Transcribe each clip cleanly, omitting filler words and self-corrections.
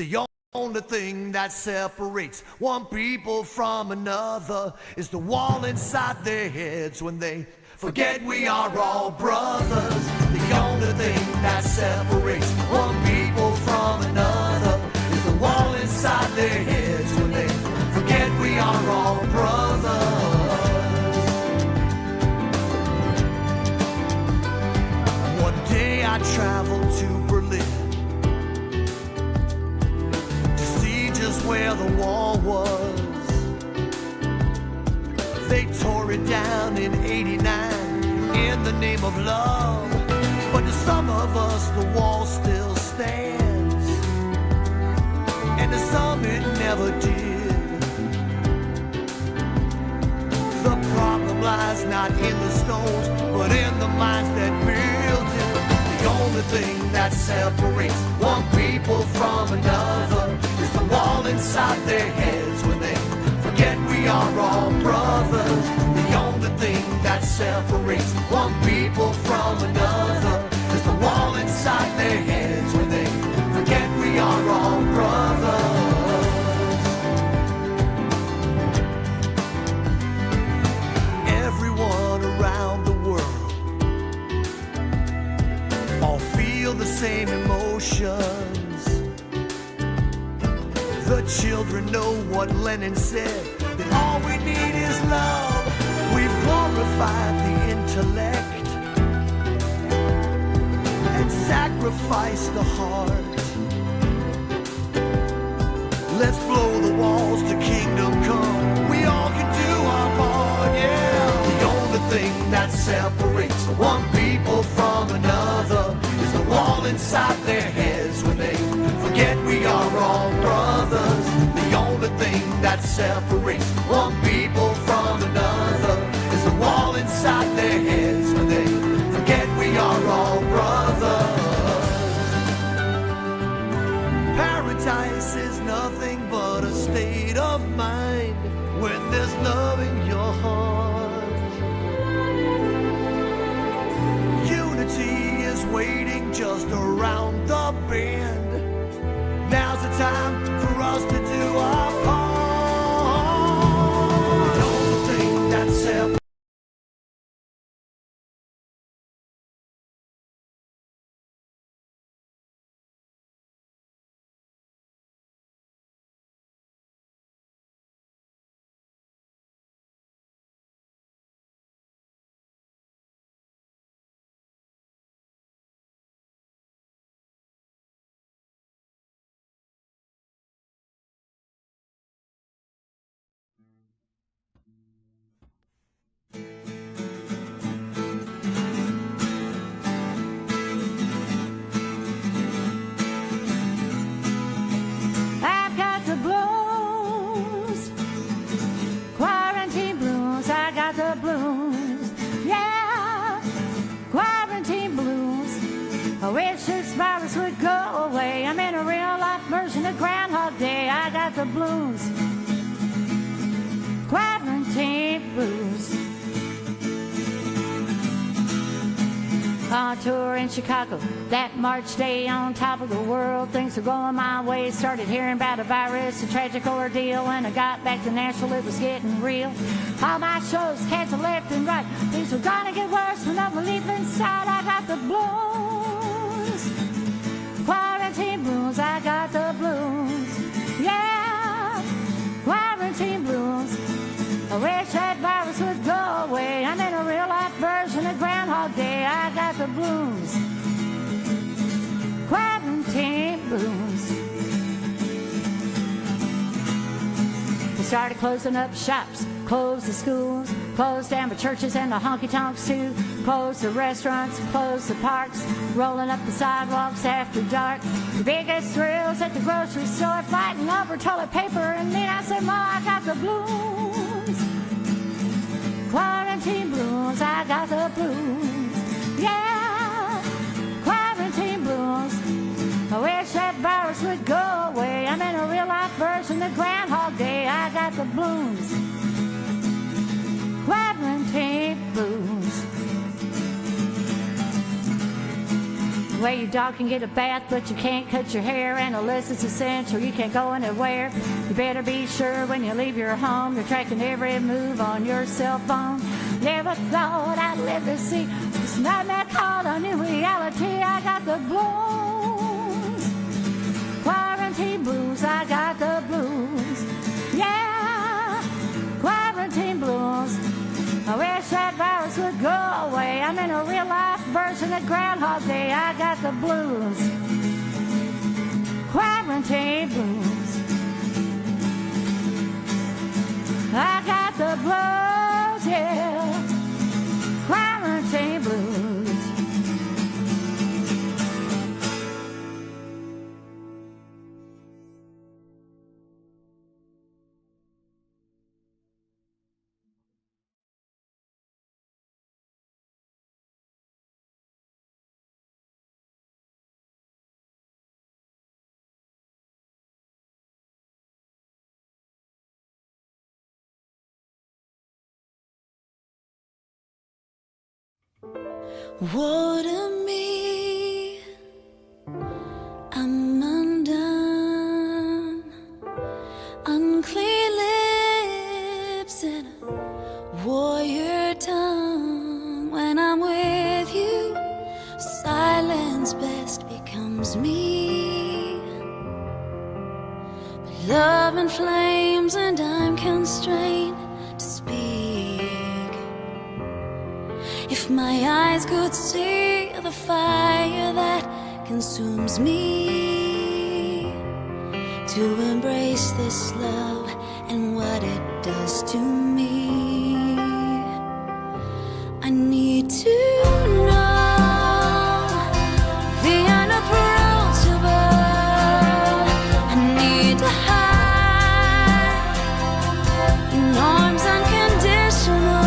The only thing that separates one people from another is the wall inside their heads when they forget we are all brothers. The only thing that separates one people from another is the wall inside their heads when they forget we are all brothers. One day I traveled to Berlin where the wall was. They tore it down in '89 in the name of love, but to some of us the wall still stands, and to some it never did. The problem lies not in the stones, but in the minds that built it. The only thing that separates one people from another is the wall inside their heads when they forget we are all brothers. The only thing that separates one people from another is the wall inside their heads when they forget we are all brothers. Everyone around the world all feel the same emotions. The children know what Lenin said, that all we need is love. We've glorified the intellect and sacrificed the heart. Let's blow the walls to kingdom come. We all can do our part, yeah. The only thing that separates one people from another is the wall inside their heads when they forget we are all brothers. The only thing that separates one people from another is the wall inside their heads when they forget we are all brothers. Paradise is nothing but a state of mind when there's love in your heart. Unity is waiting just around the bend. Now's the time for us to do our part. The only thing that separates I wish this virus would go away. I'm in a real-life version of Groundhog Day. I got the blues, quarantine blues. On tour in Chicago, that March day on top of the world. Things were going my way. Started hearing about a virus, a tragic ordeal. When I got back to Nashville, it was getting real. All my shows canceled left and right. Things were gonna get worse when I was leaving inside. I got the blues, quarantine blues. I got the blues, yeah, quarantine blues. I wish that virus would go away. I'm in a real-life version of Groundhog Day. I got the blues, quarantine blues. We started closing up shops, closed the schools, closed down the churches and the honky-tonks too. Closed the restaurants, closed the parks, rolling up the sidewalks after dark. The biggest thrills at the grocery store, fighting over toilet paper. And then I said, Ma, I got the blues, quarantine blues. I got the blues, yeah, quarantine blues. I wish that virus would go away. I'm in a real-life version of Groundhog Day. I got the blues, quarantine blues. Well, your dog can get a bath, but you can't cut your hair. And unless it's essential, you can't go anywhere. You better be sure when you leave your home, they're tracking every move on your cell phone. Never thought I'd live to see this nightmare called a new reality. I got the blues, quarantine blues. I got the blues, yeah, quarantine blues. I wish that virus would go away. I'm in a real life version of Groundhog Day. I got the blues, quarantine blues. I got the blues, yeah, quarantine blues. Woe to me, I'm undone. Unclean lips and a warrior tongue. When I'm with you, silence best becomes me. But love and flames and I'm constrained to speak. If my eyes could see the fire that consumes me, to embrace this love and what it does to me, I need to know the unapproachable. I need to hide in arms unconditional.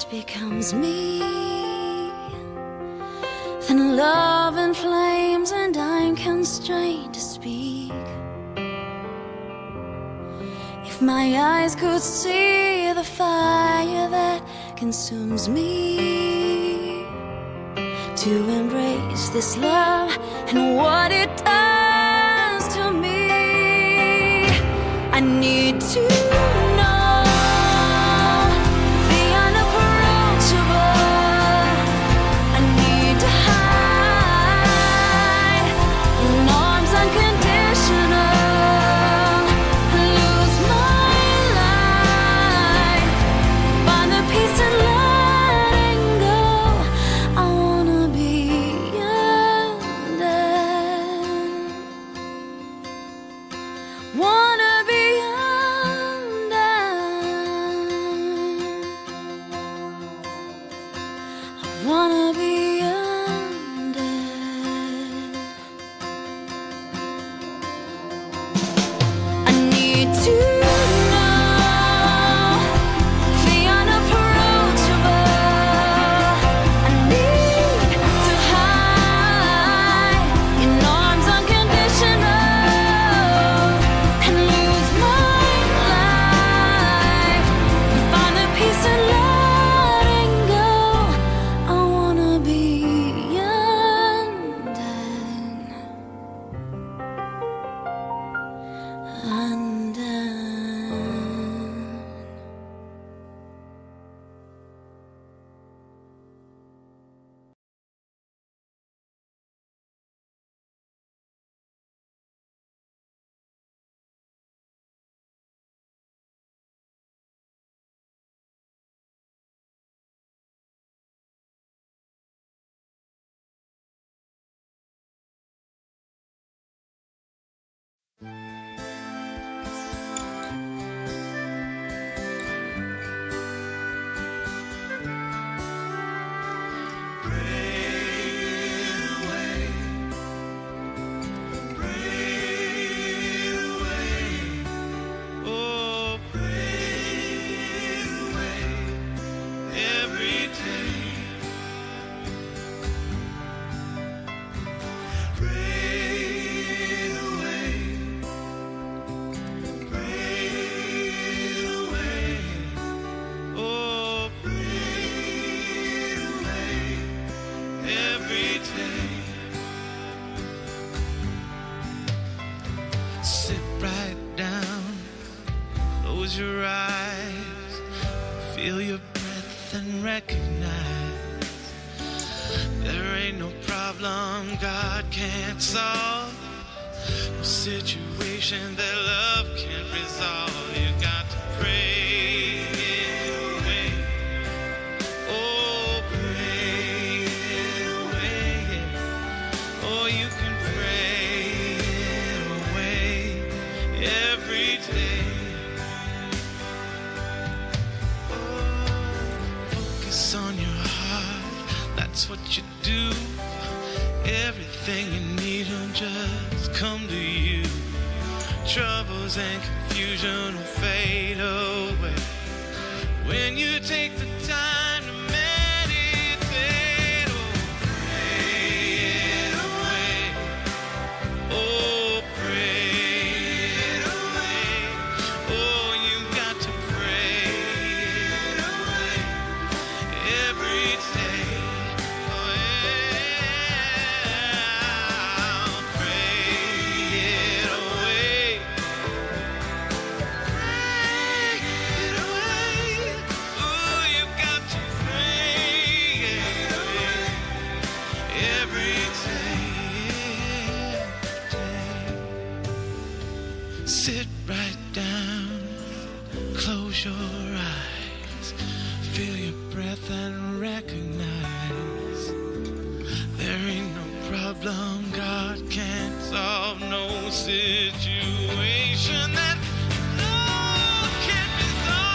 Becomes me, then love and flames and I'm constrained to speak. If my eyes could see the fire that consumes me, to embrace this love and what it does to me, I need to wanna be wanna be undead. I need to know the unapproachable. I need to hide in arms unconditional and lose my life and find the peace in letting go. I wanna be undone, undone. Oh, pray away every day. Pray away, pray away. Oh, pray away every day. Sit right down. Close your eyes, feel your breath and recognize there ain't no problem God can't solve, no situation that love can't resolve. You got to pray it away. Oh, pray it away. Oh, you can pray it away every day. Focus on your heart, that's what you do. Everything you need will just come to you. Troubles and confusion will fade away when you take the time to meditate. Oh, pray it away. Oh, pray it away. Oh, you got to pray it away every day. Oh, yeah. Pray it away. Pray it away. Oh, you got to pray it away every day. Sit right down, close your eyes, feel your breath and recognize there ain't no problem God can't solve, no situation that love can't resolve.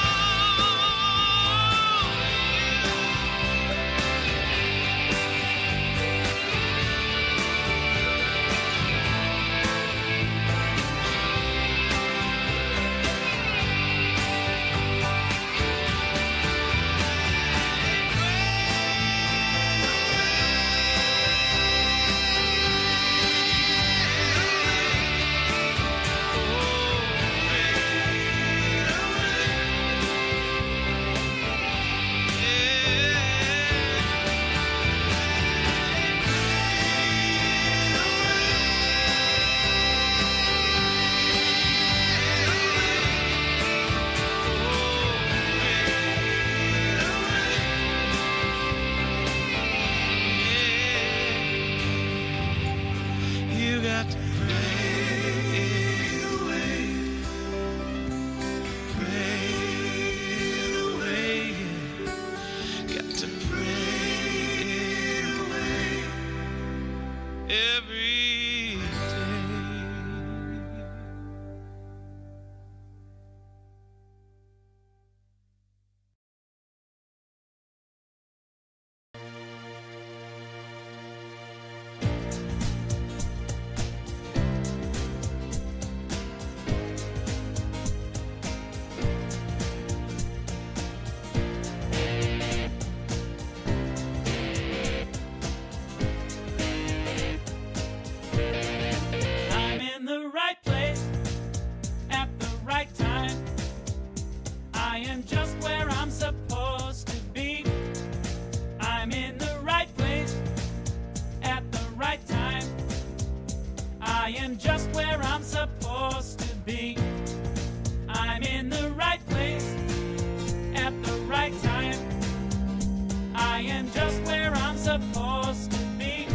supposed to be.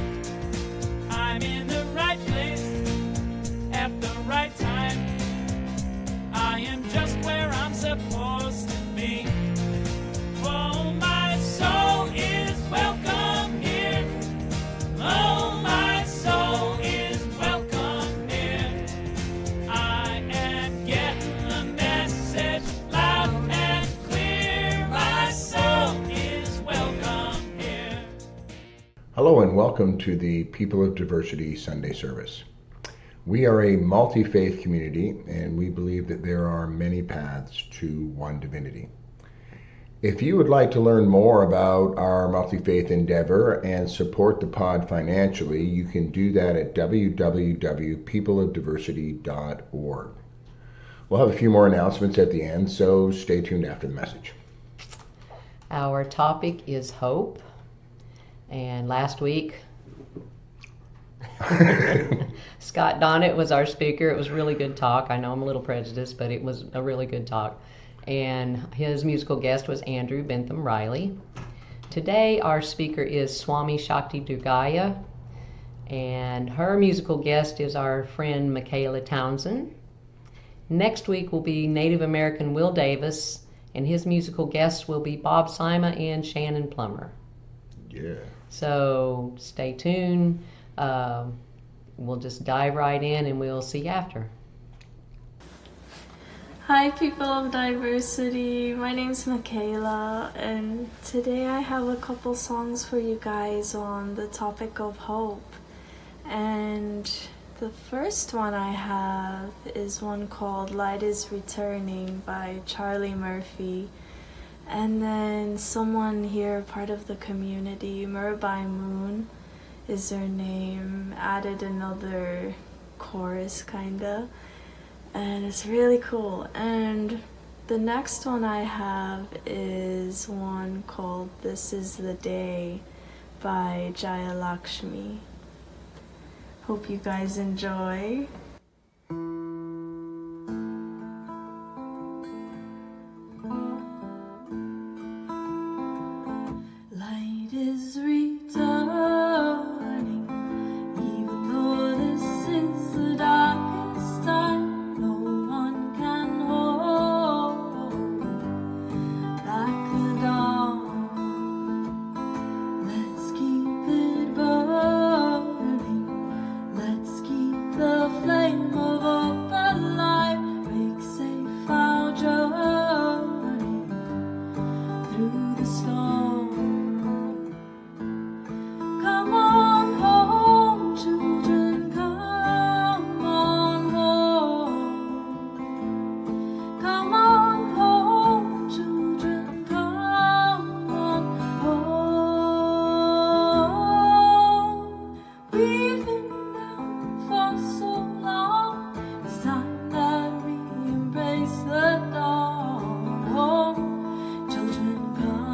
I'm in the right place at the right time. I am just where I'm supposed to be. Oh, my soul is welcome here. Oh, my soul is welcome here. I am getting the message loud and clear. My soul is welcome here. Hello and welcome to the People of Diversity Sunday service. We are a multi-faith community and we believe that there are many paths to one divinity. If you would like to learn more about our multi-faith endeavor and support the pod financially, you can do that at www.peopleofdiversity.org. We'll have a few more announcements at the end, so stay tuned after the message. Our topic is hope. And last week, Scott Donnett was our speaker. It was a really good talk. I know I'm a little prejudiced, but it was a really good talk. And his musical guest was Andrew Bentham Riley. Today, our speaker is Swami Shakti Dugaya, and her musical guest is our friend Michaela Townsend. Next week will be Native American Will Davis, and his musical guests will be Bob Sima and Shannon Plummer. Yeah. So stay tuned. We'll just dive right in and we'll see you after. Hi, people of diversity. My name's Michaela, and today I have a couple songs for you guys on the topic of hope. And the first one I have is one called Light is Returning by Charlie Murphy. And then someone here, part of the community, Mirabai Moon is her name, added another chorus kinda. And it's really cool. And the next one I have is one called This Is the Day by Jaya Lakshmi. Hope you guys enjoy. Light is returning, even though this is the darkest time. No one can hold like the dawn. Let's keep it burning. Let's keep the flame of hope alive. Make safe our journey through the storm. Come on home, children, come on home. Come on home, children, come on home. We've been down for so long, it's time that we embrace the dawn. Home, children, come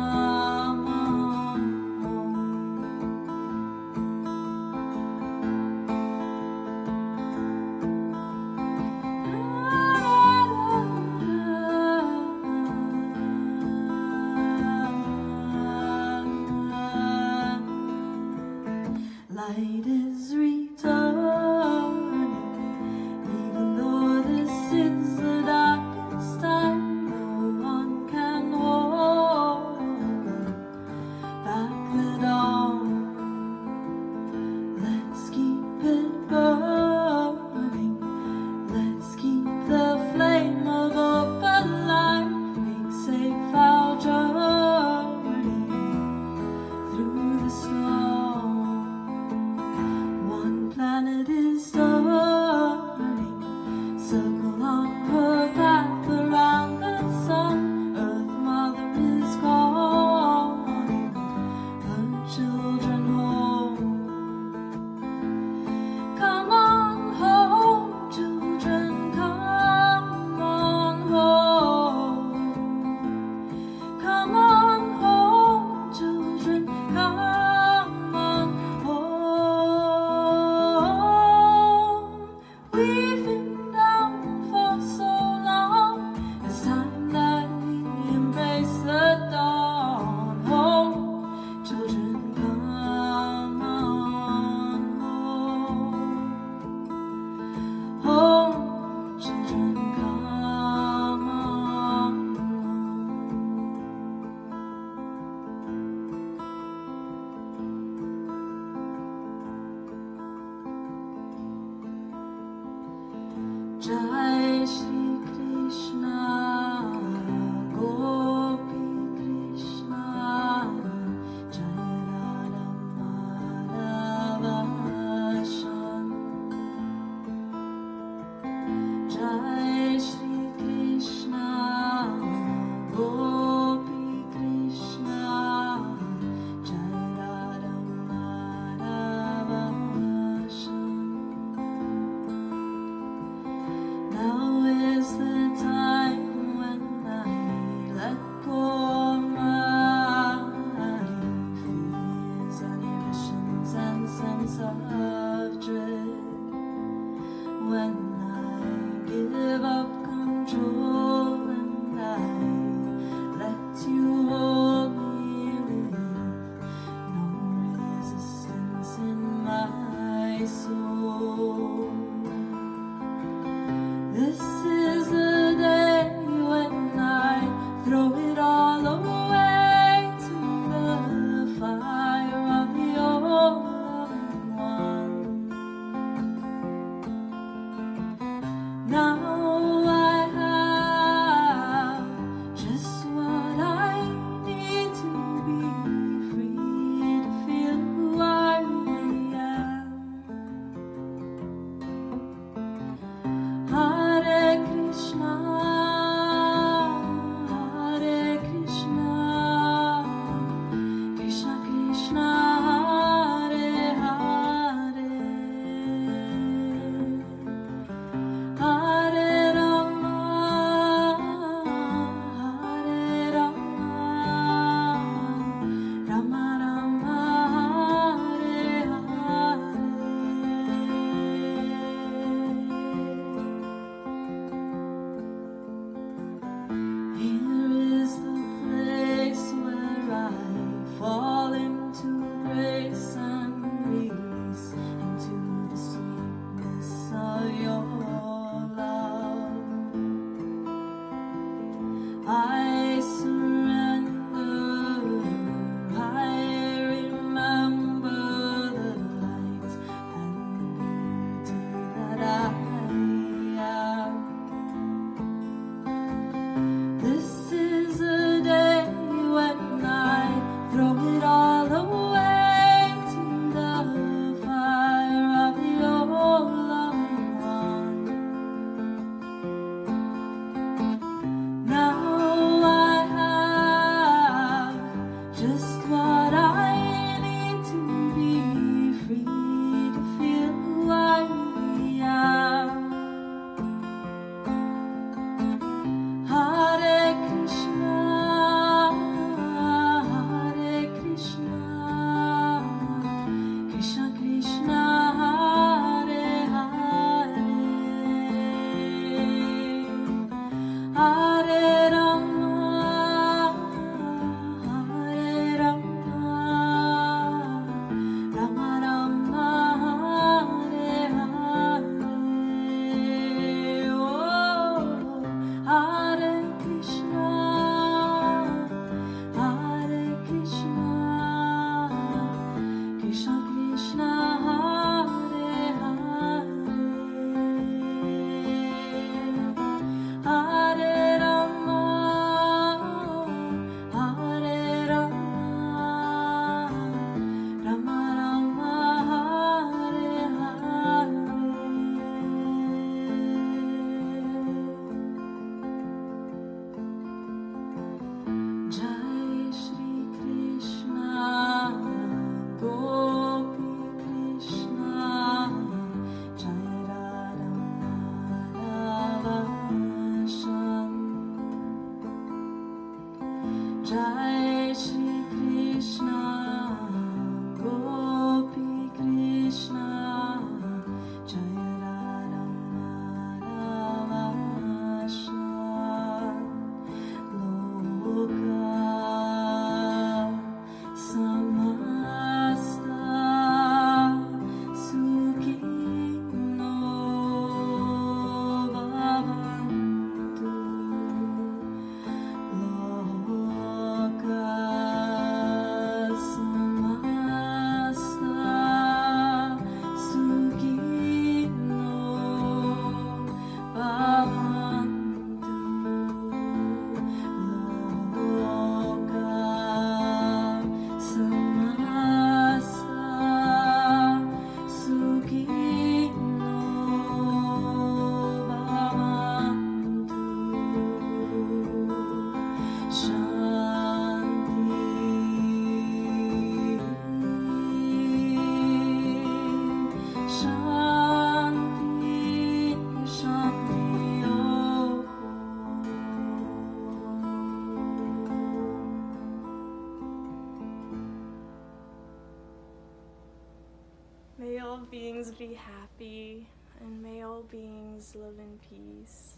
all beings be happy, and may all beings live in peace.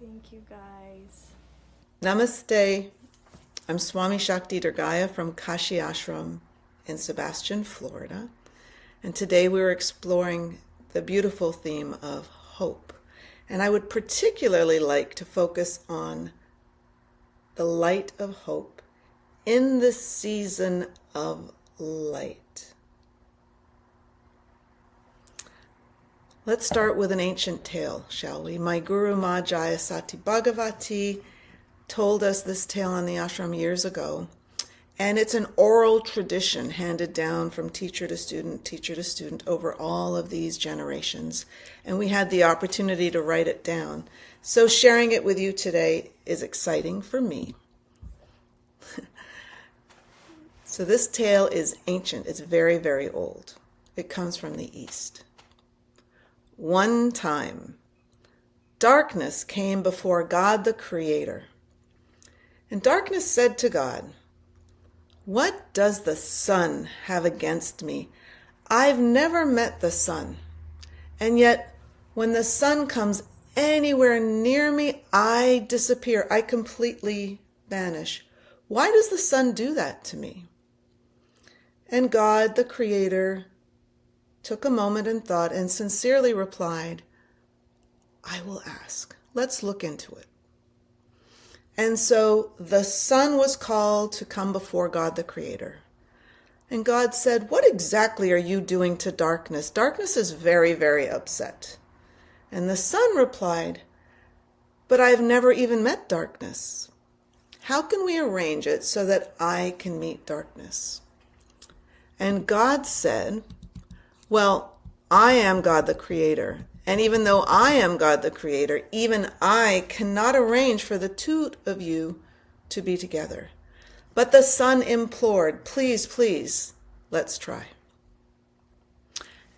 Thank you, guys. Namaste. I'm Swami Shakti Durgaya from Kashi Ashram in Sebastian, Florida. And today we're exploring the beautiful theme of hope. And I would particularly like to focus on the light of hope in the season of light. Let's start with an ancient tale, shall we? My Guru Ma Jayasati Bhagavati told us this tale on the ashram years ago. And it's an oral tradition handed down from teacher to student over all of these generations. And we had the opportunity to write it down. So sharing it with you today is exciting for me. So this tale is ancient. It's very, very old. It comes from the East. One time, darkness came before God the Creator. And darkness said to God, "What does the sun have against me? I've never met the sun. And yet, when the sun comes anywhere near me, I disappear. I completely vanish. Why does the sun do that to me?" And God, the Creator, took a moment and thought and sincerely replied, "I will ask. Let's look into it." And so the sun was called to come before God the Creator. And God said, "What exactly are you doing to darkness? Darkness is very, very upset." And the sun replied, "But I've never even met darkness. How can we arrange it so that I can meet darkness?" And God said, "Well, I am God the Creator. And even though I am God the Creator, even I cannot arrange for the two of you to be together." But the sun implored, "Please, please, let's try."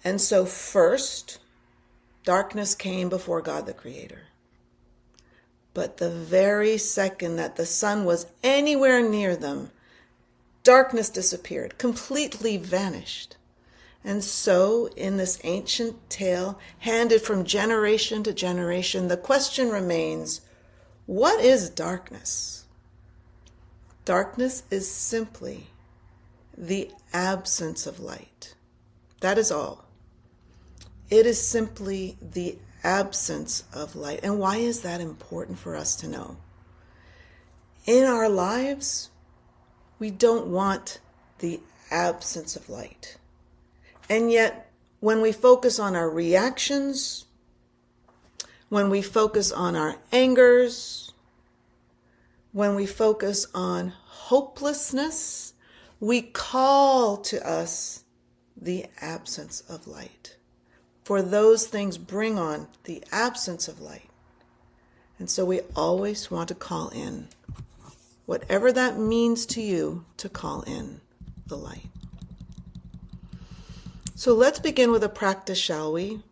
And so first, darkness came before God the Creator. But the very second that the sun was anywhere near them, darkness disappeared, completely vanished. And so, in this ancient tale, handed from generation to generation, the question remains, what is darkness? Darkness is simply the absence of light. That is all. It is simply the absence of light. And why is that important for us to know? In our lives, we don't want the absence of light. And yet, when we focus on our reactions, when we focus on our angers, when we focus on hopelessness, we call to us the absence of light. For those things bring on the absence of light. And so we always want to call in, whatever that means to you, to call in the light. So let's begin with a practice, shall we?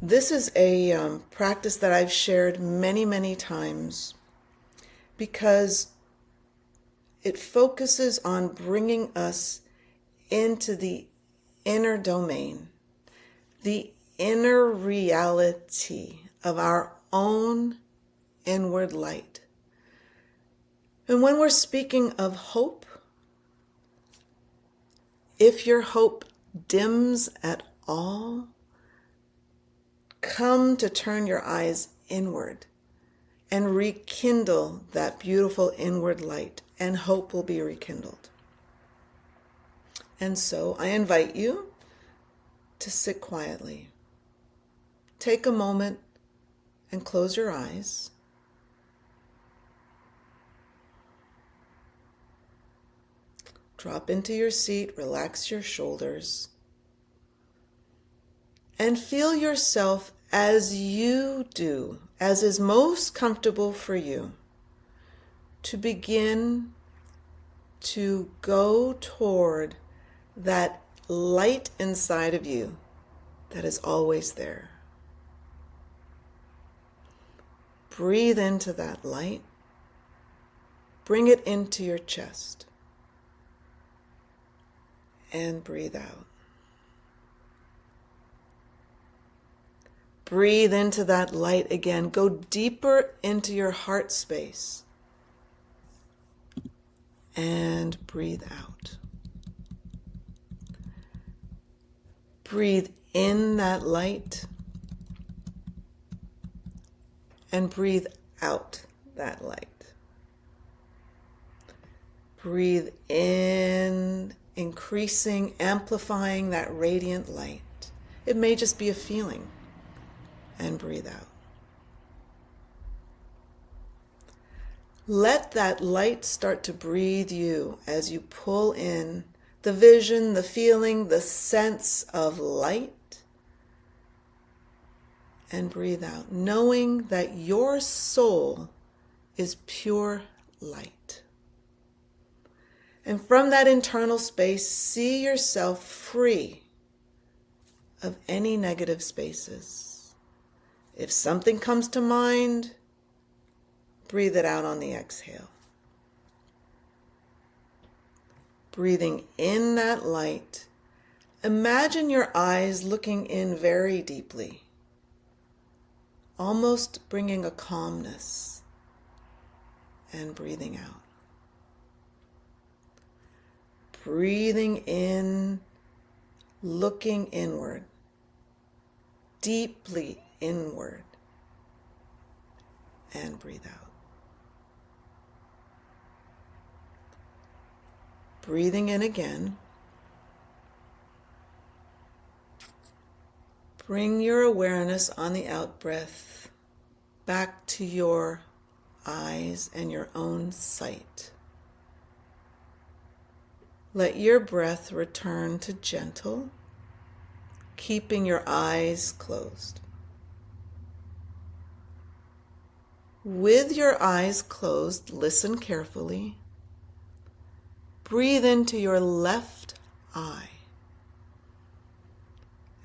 This is a practice that I've shared many, many times because it focuses on bringing us into the inner domain, the inner reality of our own inward light. And when we're speaking of hope, if your hope dims at all, come to turn your eyes inward and rekindle that beautiful inward light, and hope will be rekindled. And so I invite you to sit quietly. Take a moment and close your eyes. Drop into your seat, relax your shoulders, and feel yourself as you do, as is most comfortable for you, to begin to go toward that light inside of you that is always there. Breathe into that light. Bring it into your chest. And breathe out. Breathe into that light again. Go deeper into your heart space. And breathe out. Breathe in that light. And breathe out that light. Breathe in, increasing, amplifying that radiant light. It may just be a feeling. And breathe out. Let that light start to breathe you as you pull in the vision, the feeling, the sense of light. And breathe out, knowing that your soul is pure light. And from that internal space, see yourself free of any negative spaces. If something comes to mind, breathe it out on the exhale. Breathing in that light, imagine your eyes looking in very deeply, almost bringing a calmness, and breathing out. Breathing in, looking inward, deeply inward, and breathe out. Breathing in again. Bring your awareness on the out breath back to your eyes and your own sight. Let your breath return to gentle, keeping your eyes closed. With your eyes closed, listen carefully. Breathe into your left eye.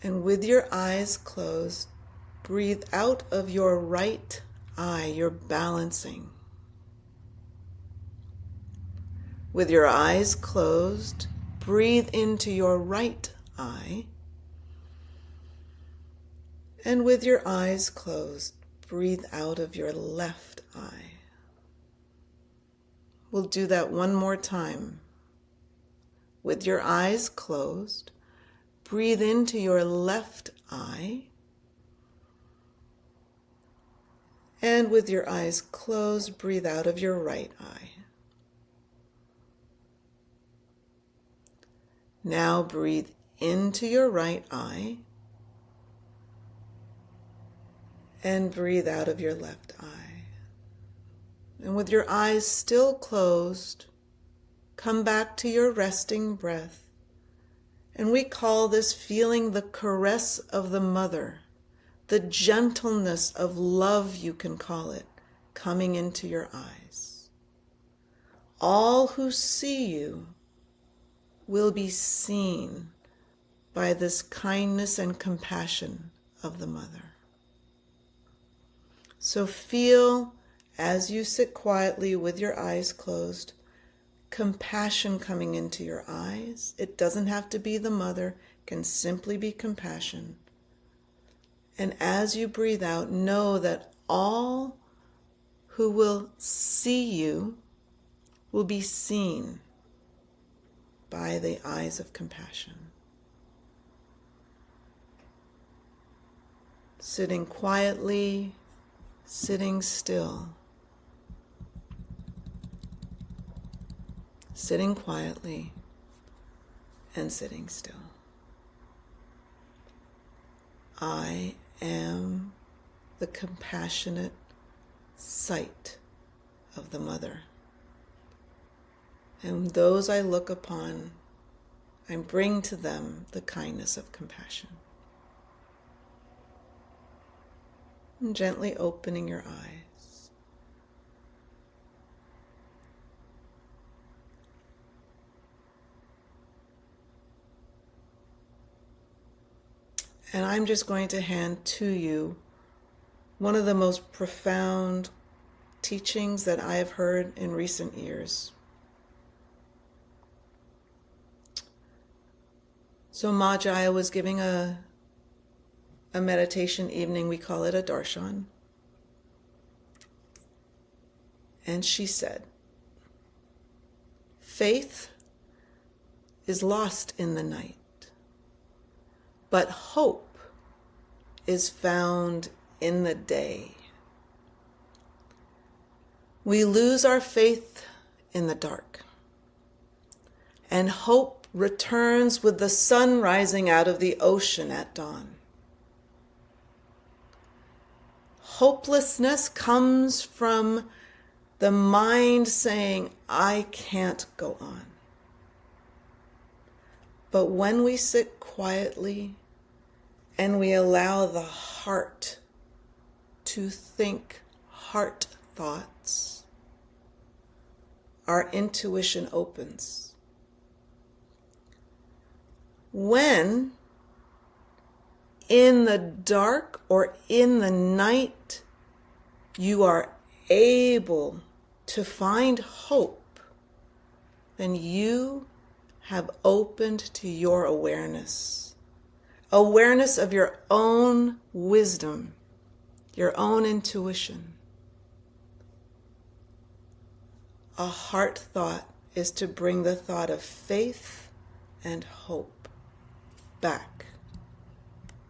And with your eyes closed, breathe out of your right eye. You're balancing. With your eyes closed, breathe into your right eye. And with your eyes closed, breathe out of your left eye. We'll do that one more time. With your eyes closed, breathe into your left eye. And with your eyes closed, breathe out of your right eye. Now breathe into your right eye. And breathe out of your left eye. And with your eyes still closed, come back to your resting breath. And we call this feeling the caress of the mother, the gentleness of love, you can call it, coming into your eyes. All who see you will be seen by this kindness and compassion of the mother. So feel, as you sit quietly with your eyes closed, compassion coming into your eyes. It doesn't have to be the mother, it can simply be compassion. And as you breathe out, know that all who will see you will be seen by the eyes of compassion. Sitting quietly, sitting still. Sitting quietly and sitting still. I am the compassionate sight of the mother. And those I look upon, I bring to them the kindness of compassion. And gently opening your eyes. And I'm just going to hand to you one of the most profound teachings that I have heard in recent years. So Majaya was giving a a meditation evening, we call it a darshan. And she said, faith is lost in the night, but hope is found in the day. We lose our faith in the dark, and hope returns with the sun rising out of the ocean at dawn. Hopelessness comes from the mind saying, I can't go on. But when we sit quietly and we allow the heart to think heart thoughts, our intuition opens. When in the dark or in the night you are able to find hope, then you have opened to your awareness of your own wisdom, your own intuition. A heart thought is to bring the thought of faith and hope back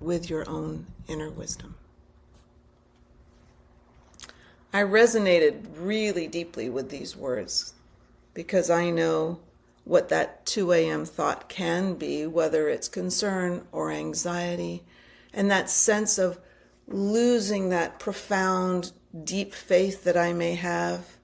with your own inner wisdom. I resonated really deeply with these words because I know what that 2 a.m. thought can be, whether it's concern or anxiety, and that sense of losing that profound, deep faith that I may have.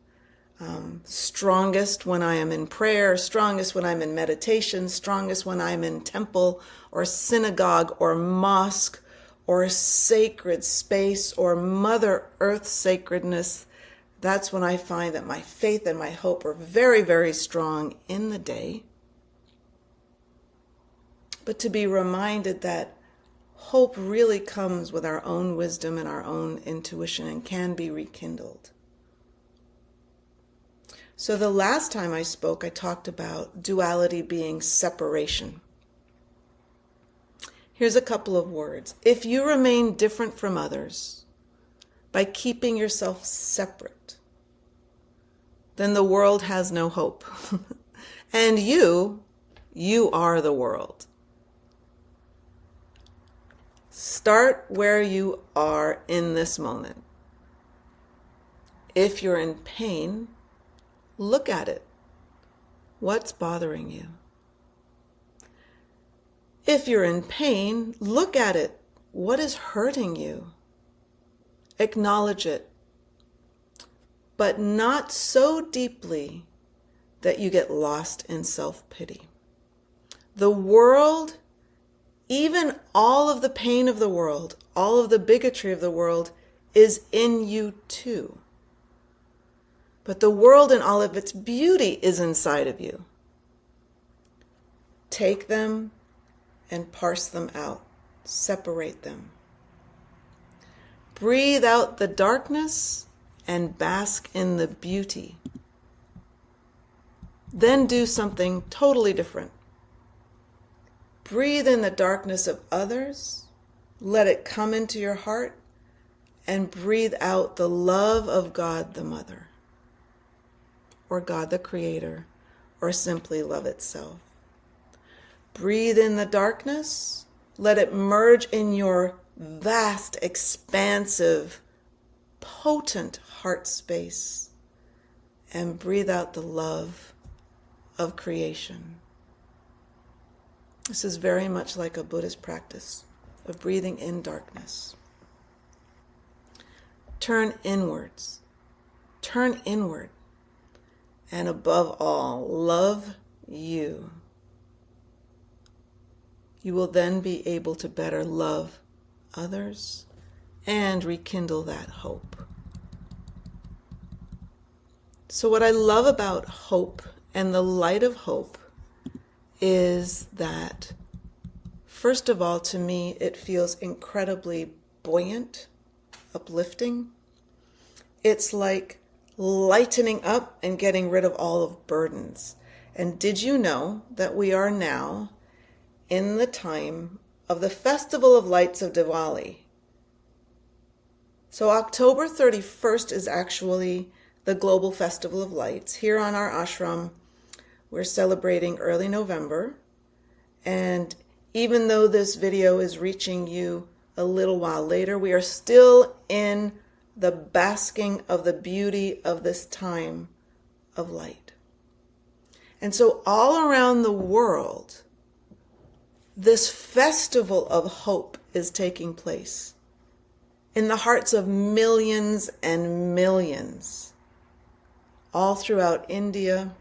Strongest when I am in prayer, strongest when I'm in meditation, strongest when I'm in temple or synagogue or mosque or sacred space or Mother Earth sacredness. That's when I find that my faith and my hope are very, very strong in the day. But to be reminded that hope really comes with our own wisdom and our own intuition and can be rekindled. So the last time I spoke, I talked about duality being separation. Here's a couple of words. If you remain different from others by keeping yourself separate, then the world has no hope. And you are the world. Start where you are in this moment. If you're in pain, look at it. What's bothering you? If you're in pain, look at it. What is hurting you? Acknowledge it, but not so deeply that you get lost in self-pity. The world, even all of the pain of the world, all of the bigotry of the world, is in you too. But the world in all of its beauty is inside of you. Take them and parse them out. Separate them. Breathe out the darkness and bask in the beauty. Then do something totally different. Breathe in the darkness of others. Let it come into your heart and breathe out the love of God the Mother, or God the Creator, or simply love itself. Breathe in the darkness. Let it merge in your vast, expansive, potent heart space, and breathe out the love of creation. This is very much like a Buddhist practice of breathing in darkness. Turn inwards. Turn inward. And above all, love you. You will then be able to better love others and rekindle that hope. So what I love about hope and the light of hope is that, first of all, to me, it feels incredibly buoyant, uplifting. It's like lightening up and getting rid of all of burdens. And did you know that we are now in the time of the Festival of Lights of Diwali. So October 31st is actually the Global Festival of Lights. Here on our ashram, we're celebrating early November. And even though this video is reaching you a little while later, we are still in the basking of the beauty of this time of light. And so all around the world, this festival of hope is taking place in the hearts of millions and millions, all throughout India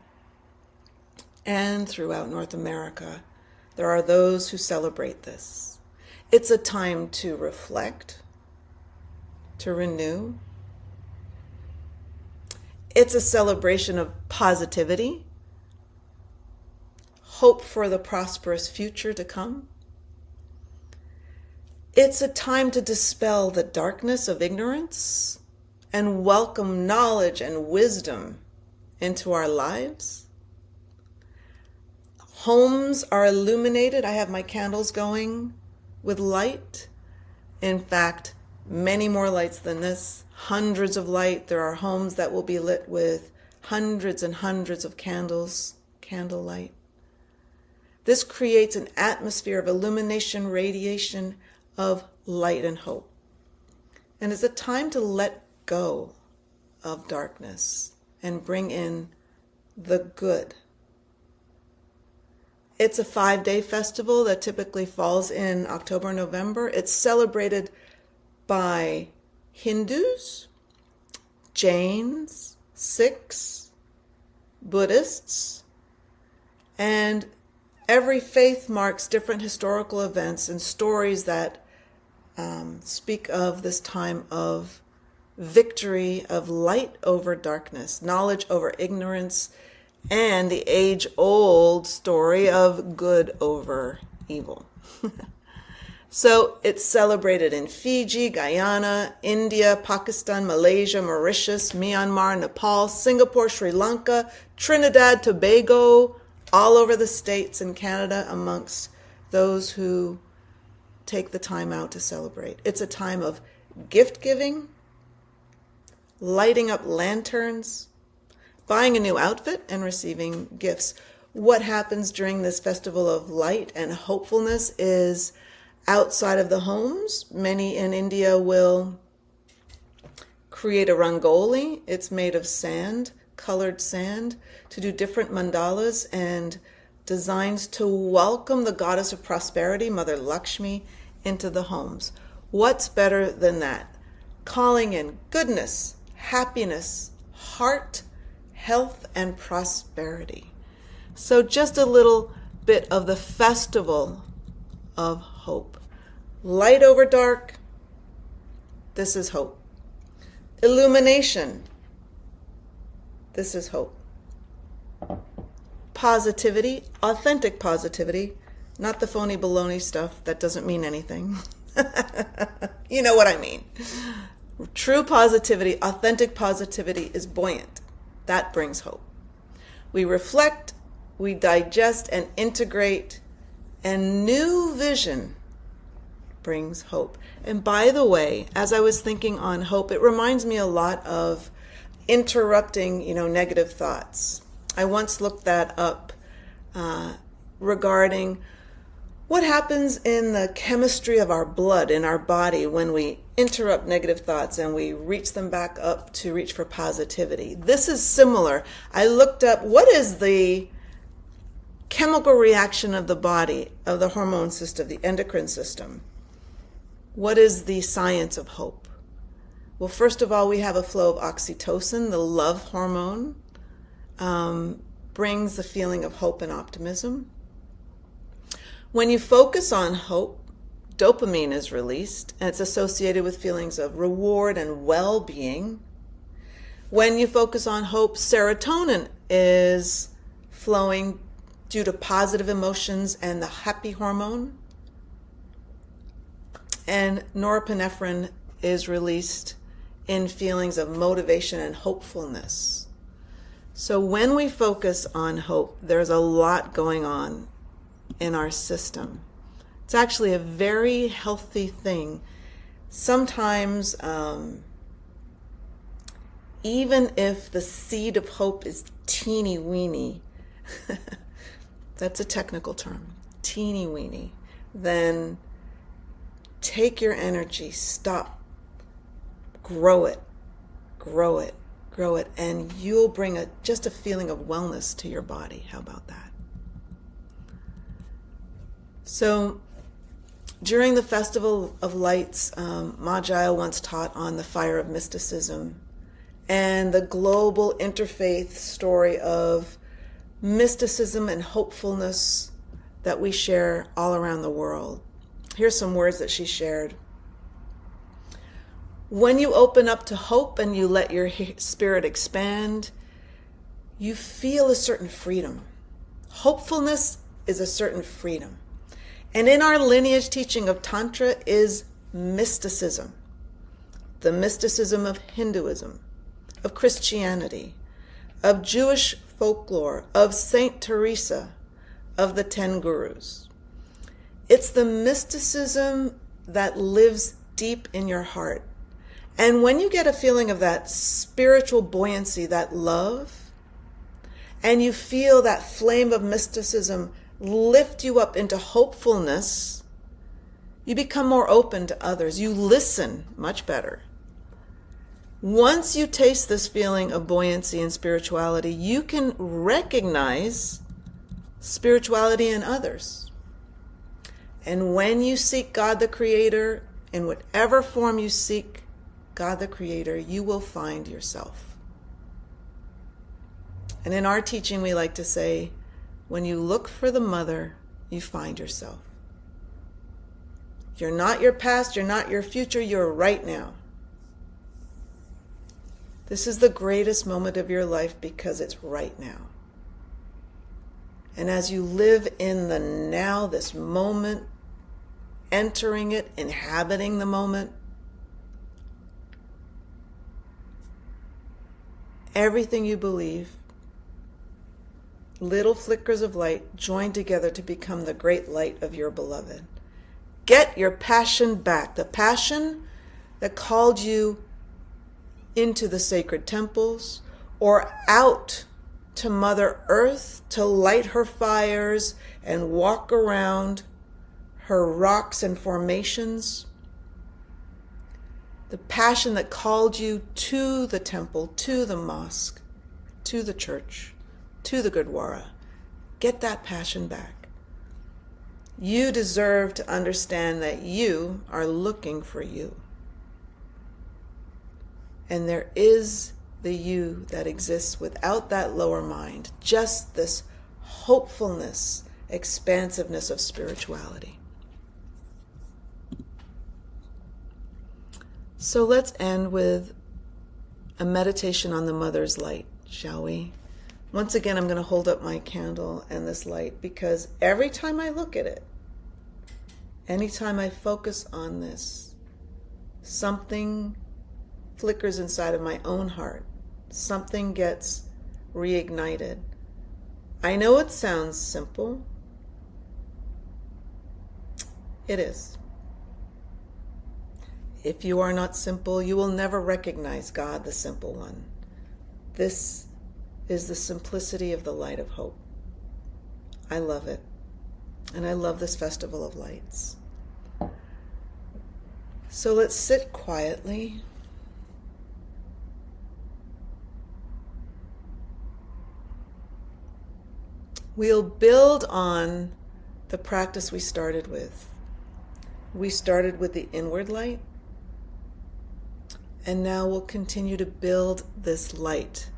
and throughout North America. There are those who celebrate this. It's a time to reflect, to renew. It's a celebration of positivity, hope for the prosperous future to come. It's a time to dispel the darkness of ignorance and welcome knowledge and wisdom into our lives. Homes are illuminated. I have my candles going with light. In fact, many more lights than this, hundreds of light. There are homes that will be lit with hundreds and hundreds of candles, candlelight. This creates an atmosphere of illumination, radiation, of light and hope. And it's a time to let go of darkness and bring in the good. It's a 5-day festival that typically falls in October, November. It's celebrated by Hindus, Jains, Sikhs, Buddhists, and every faith marks different historical events and stories that speak of this time of victory, of light over darkness, knowledge over ignorance, and the age-old story of good over evil. So it's celebrated in Fiji, Guyana, India, Pakistan, Malaysia, Mauritius, Myanmar, Nepal, Singapore, Sri Lanka, Trinidad, Tobago, all over the States and Canada, amongst those who take the time out to celebrate. It's a time of gift giving, lighting up lanterns, buying a new outfit, and receiving gifts. What happens during this festival of light and hopefulness is outside of the homes, many in India will create a rangoli. It's made of sand, colored sand, to do different mandalas and designs to welcome the goddess of prosperity, Mother Lakshmi, into the homes. What's better than that? Calling in goodness, happiness, heart, health, and prosperity. So just a little bit of the festival of hope. Light over dark, this is hope. Illumination, this is hope. Positivity, authentic positivity, not the phony baloney stuff that doesn't mean anything. You know what I mean. True positivity, authentic positivity is buoyant. That brings hope. We reflect, we digest and integrate, and new vision brings hope. And by the way, as I was thinking on hope, it reminds me a lot of interrupting, negative thoughts. I once looked that up regarding what happens in the chemistry of our blood, in our body, when we interrupt negative thoughts and we reach them back up to reach for positivity. This is similar. I looked up what is the chemical reaction of the body, of the hormone system, the endocrine system. What is the science of hope? Well, first of all, we have a flow of oxytocin, the love hormone, brings the feeling of hope and optimism. When you focus on hope, dopamine is released, and it's associated with feelings of reward and well-being. When you focus on hope, serotonin is flowing due to positive emotions and the happy hormone. And norepinephrine is released in feelings of motivation and hopefulness. So when we focus on hope, there's a lot going on in our system It's actually a very healthy thing. Sometimes, even if the seed of hope is teeny weeny, that's a technical term, teeny weeny, then take your energy, stop, grow it, grow it, grow it, and you'll bring just a feeling of wellness to your body. How about that? So during the Festival of Lights, Majaya once taught on the fire of mysticism and the global interfaith story of mysticism and hopefulness that we share all around the world. Here's some words that she shared. When you open up to hope and you let your spirit expand, you feel a certain freedom. Hopefulness is a certain freedom. And in our lineage teaching of Tantra is mysticism. The mysticism of Hinduism, of Christianity, of Jewish folklore, of Saint Teresa, of the 10 Gurus. It's the mysticism that lives deep in your heart. And when you get a feeling of that spiritual buoyancy, that love, and you feel that flame of mysticism lift you up into hopefulness, you become more open to others. You listen much better. Once you taste this feeling of buoyancy and spirituality, you can recognize spirituality in others. And when you seek God the Creator, in whatever form you seek God the Creator, you will find yourself. And in our teaching, we like to say, when you look for the mother, you find yourself. You're not your past, you're not your future, you're right now. This is the greatest moment of your life because it's right now. And as you live in the now, this moment, entering it, inhabiting the moment, everything you believe, little flickers of light join together to become the great light of your beloved. Get your passion back, the passion that called you into the sacred temples or out to Mother Earth to light her fires and walk around her rocks and formations. The passion that called you to the temple, to the mosque, to the church, to the Gurdwara. Get that passion back. You deserve to understand that you are looking for you. And there is the you that exists without that lower mind, just this hopefulness, expansiveness of spirituality. So let's end with a meditation on the Mother's light, shall we? Once again, I'm going to hold up my candle and this light because every time I look at it, anytime I focus on this, something flickers inside of my own heart. Something gets reignited. I know it sounds simple. It is. If you are not simple, you will never recognize God, the simple one. This is the simplicity of the light of hope. I love it. And I love this Festival of Lights. So let's sit quietly. We'll build on the practice we started with. We started with the inward light, and now we'll continue to build this light.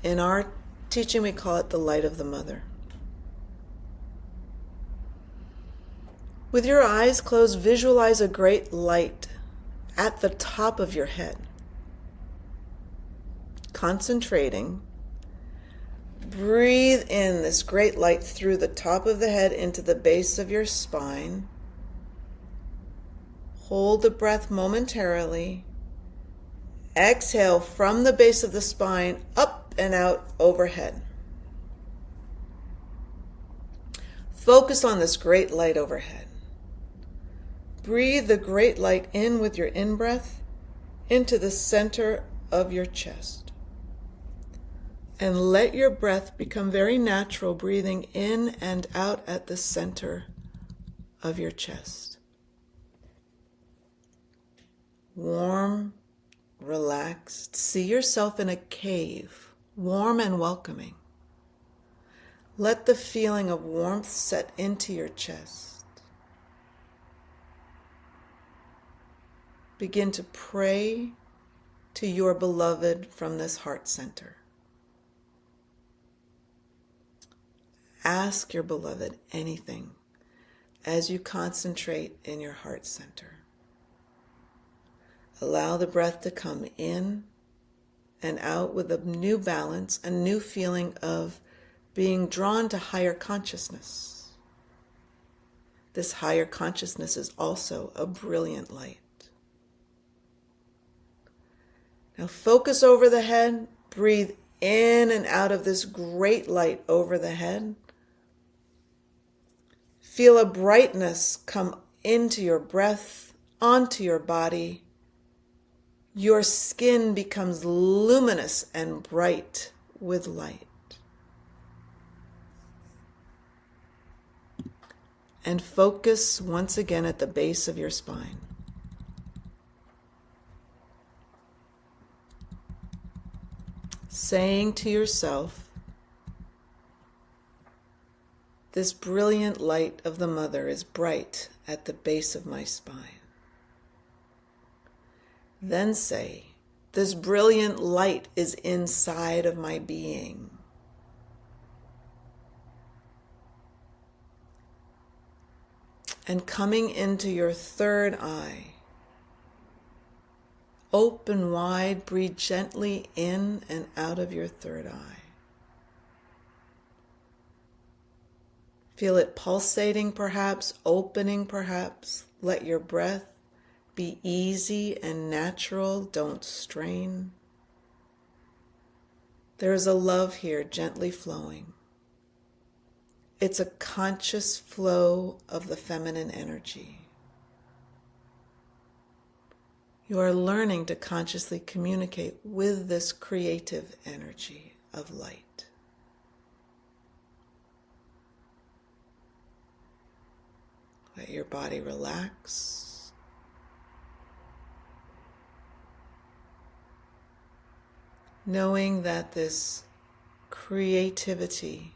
In our teaching, we call it the light of the Mother. With your eyes closed, visualize a great light at the top of your head. Concentrating, breathe in this great light through the top of the head into the base of your spine. Hold the breath momentarily. Exhale from the base of the spine up and out overhead. Focus on this great light overhead. Breathe the great light in with your in-breath into the center of your chest. And let your breath become very natural, breathing in and out at the center of your chest. Warm, relaxed. See yourself in a cave, warm and welcoming. Let the feeling of warmth set into your chest. Begin to pray to your beloved from this heart center. Ask your beloved anything as you concentrate in your heart center. Allow the breath to come in and out with a new balance, a new feeling of being drawn to higher consciousness. This higher consciousness is also a brilliant light. Now focus over the head. Breathe in and out of this great light over the head. Feel a brightness come into your breath, onto your body. Your skin becomes luminous and bright with light. And focus once again at the base of your spine. Saying to yourself, this brilliant light of the mother is bright at the base of my spine. Then say, this brilliant light is inside of my being. And coming into your third eye, open wide, breathe gently in and out of your third eye. Feel it pulsating perhaps, opening perhaps. Let your breath be easy and natural, don't strain. There is a love here gently flowing. It's a conscious flow of the feminine energy. You are learning to consciously communicate with this creative energy of light. Let your body relax. Knowing that this creativity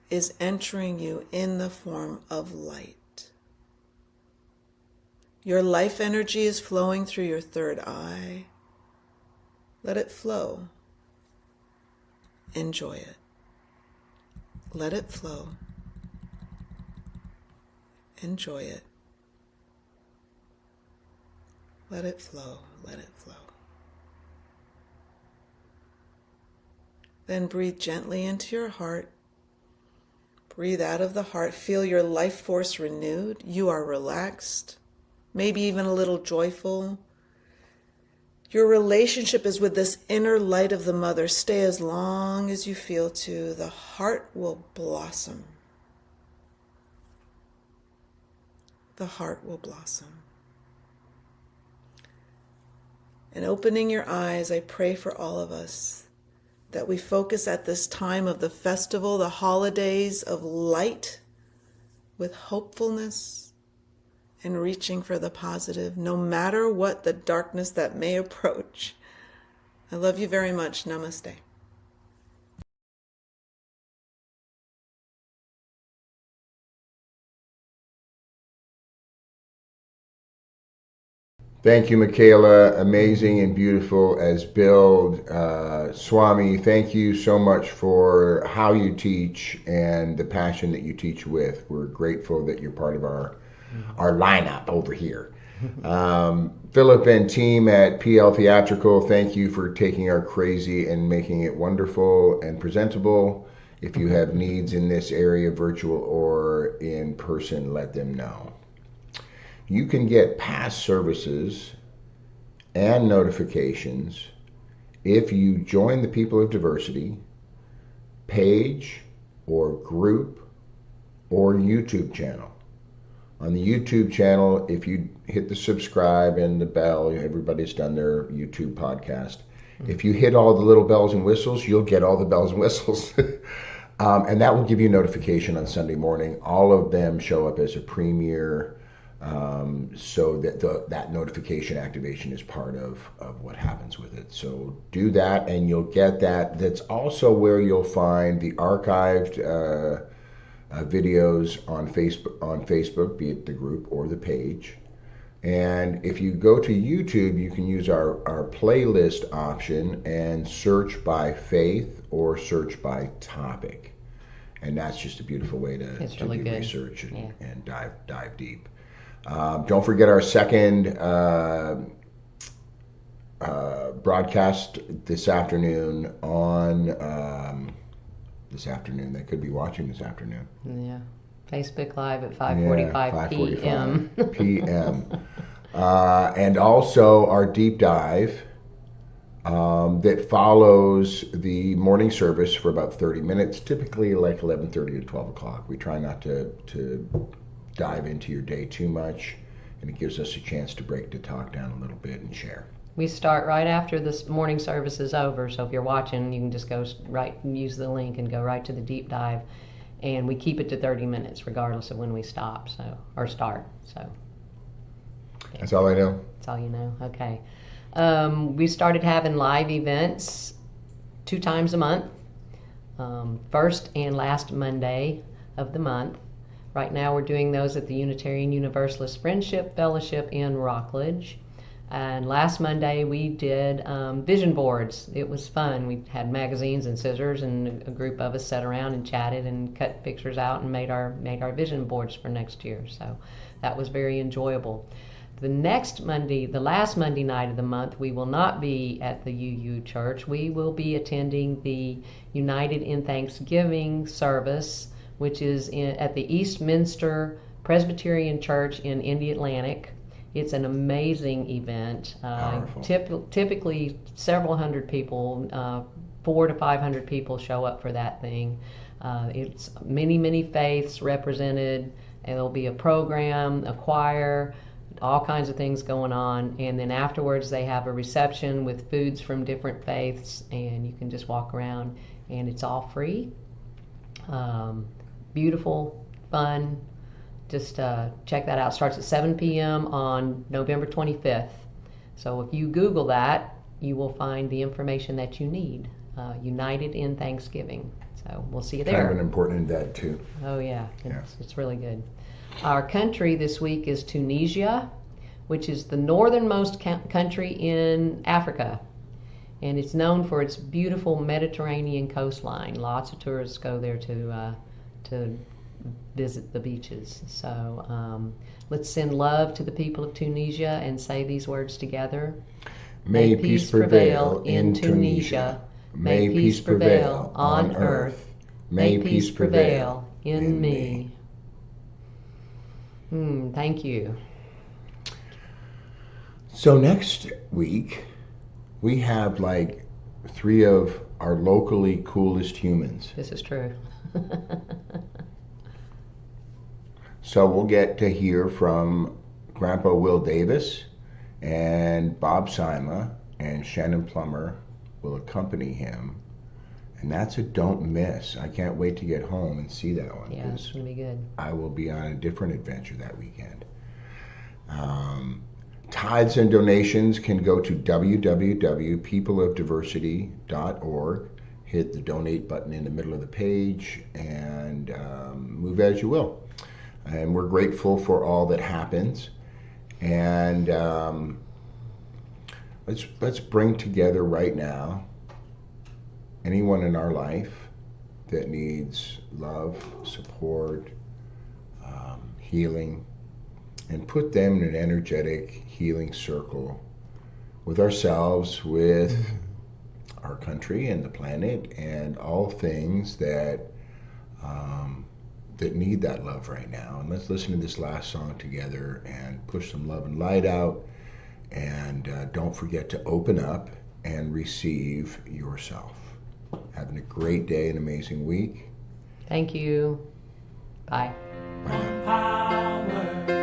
is entering you in the form of light. Your life energy is flowing through your third eye. Let it flow. Enjoy it. Let it flow. Enjoy it. Let it flow. Let it flow. Then breathe gently into your heart. Breathe out of the heart. Feel your life force renewed. You are relaxed, maybe even a little joyful. Your relationship is with this inner light of the mother. Stay as long as you feel to. The heart will blossom. The heart will blossom. And opening your eyes, I pray for all of us that we focus at this time of the festival, the holidays of light, with hopefulness and reaching for the positive, no matter what the darkness that may approach. I love you very much. Namaste. Thank you, Michaela. Amazing and beautiful as build. Swami, thank you so much for how you teach and the passion that you teach with. We're grateful that you're part of our lineup over here. Philip and team at PL Theatrical, thank you for taking our crazy and making it wonderful and presentable. If you have needs in this area, virtual or in person, let them know. You can get past services and notifications if you join the People of Diversity page or group or YouTube channel. On the YouTube channel, if you hit the subscribe and the bell, everybody's done their YouTube podcast. If you hit all the little bells and whistles, you'll get all the bells and whistles. And that will give you notification on Sunday morning. All of them show up as a premiere, so that that notification activation is part of what happens with it. So do that and you'll get that. That's also where you'll find the archived videos on Facebook, be it the group or the page. And if you go to YouTube, you can use our playlist option and search by faith or search by topic. And that's just a beautiful way to really do good. research and dive deep. Don't forget our second broadcast this afternoon on this afternoon. They could be watching this afternoon. Yeah. Facebook Live at 5:45 p.m. p.m. And also our deep dive that follows the morning service for about 30 minutes, typically like 11:30 to 12 o'clock. We try not to dive into your day too much, and it gives us a chance to break the talk down a little bit and share. We start right after this morning service is over, so if you're watching, you can just go right and use the link and go right to the deep dive. And we keep it to 30 minutes regardless of when we stop, or start. So that's all I know. That's all you know. Okay. We started having live events 2 times a month, first and last Monday of the month. Right now we're doing those at the Unitarian Universalist Friendship Fellowship in Rockledge. And last Monday we did vision boards. It was fun. We had magazines and scissors, and a group of us sat around and chatted and cut pictures out and made our vision boards for next year. So that was very enjoyable. The last Monday night of the month, we will not be at the UU Church. We will be attending the United in Thanksgiving service, which is at the Eastminster Presbyterian Church in Indy Atlantic. It's an amazing event. Typically, several hundred people, 400 to 500 people show up for that thing. It's many faiths represented, and there'll be a program, a choir, all kinds of things going on. And then afterwards, they have a reception with foods from different faiths, and you can just walk around, and it's all free. Beautiful, fun. Just check that out. Starts at 7 p.m. on November 25th. So if you Google that, you will find the information that you need. United in Thanksgiving. So we'll see you there. Kind of an important event too. Oh yeah, it's really good. Our country this week is Tunisia, which is the northernmost country in Africa. And it's known for its beautiful Mediterranean coastline. Lots of tourists go there to visit the beaches. So let's send love to the people of Tunisia and say these words together. May peace prevail in Tunisia. May peace prevail on earth. May peace prevail in me. Thank you. So next week, we have like 3 of our locally coolest humans. This is true. So we'll get to hear from Grandpa Will Davis, and Bob Sima and Shannon Plummer will accompany him. And that's a don't miss. I can't wait to get home and see that one. Yeah, it's going to be good. I will be on a different adventure that weekend. Tithes and donations can go to www.peopleofdiversity.org. Hit the donate button in the middle of the page and move as you will. And we're grateful for all that happens. And let's bring together right now anyone in our life that needs love, support, healing, and put them in an energetic healing circle with ourselves, with our country and the planet, and all things that that need that love right now. And let's listen to this last song together and push some love and light out. And don't forget to open up and receive yourself. Having a great day, an amazing week. Thank you. Bye. Power.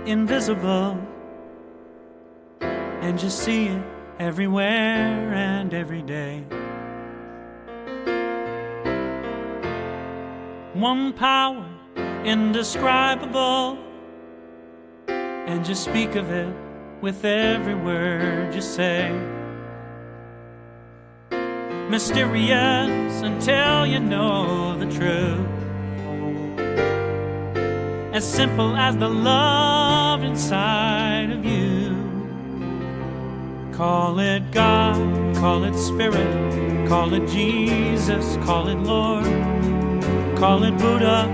invisible, and you see it everywhere and every day. One power indescribable, and you speak of it with every word you say. Mysterious until you know the truth, as simple as the love inside of you. Call it God, call it Spirit, call it Jesus, call it Lord, call it Buddha,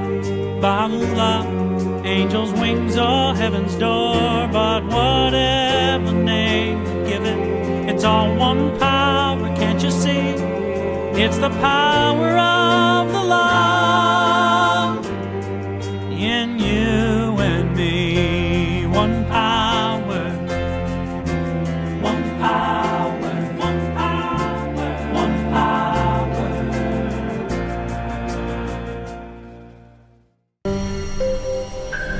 Baha'u'llah, angels' wings or heaven's door. But whatever name you give it, it's all one power, can't you see? It's the power of